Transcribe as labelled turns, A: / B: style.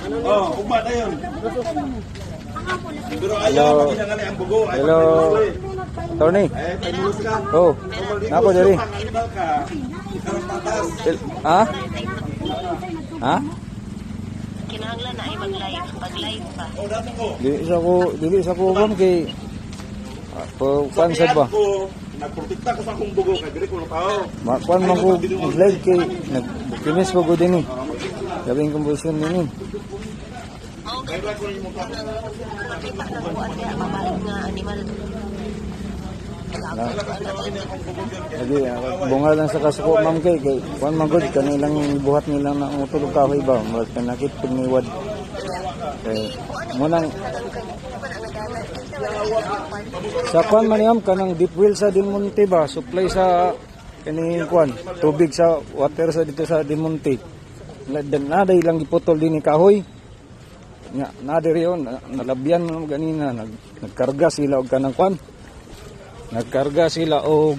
A: Oh, ugma na yun. Pero ayaw, maginangali ang bugo.
B: Hello. Attorney.
A: Eh, painulos ka.
B: Oh. Nako diri.
A: Panganimal ka. Ikarang tatas.
B: Ha? Ha?
C: Kinahanglan na ay mag-live pa.
A: O, dato ko.
B: Dili sa ko kon kay pansad ba?
A: Nagprotekta ko sa akong bugo. Kaya dili ko na tao.
B: Makuan man ko live kay nagkinis ko gud dinhi. Gabing kumbusyon dinhi.
A: Kaya ko rin yung mukha.
C: Makita na kuan niya mamalig nga animal.
B: Lagi bungal lang sa kasuko ma'am kay kuan man gud kanilang buhat nila na utulog kahoy ba murag kanakit pagniwad. Munang sa kuan man yam kanang deep well sa Delmonte ba supply sa kaning kuan tubig sa water sa dito sa Delmonte. Naday lang giputol din ni kahoy. Nya nadiri yon nalabyan man ganina nagkarga sila og kanang kuan. Nagkarga sila og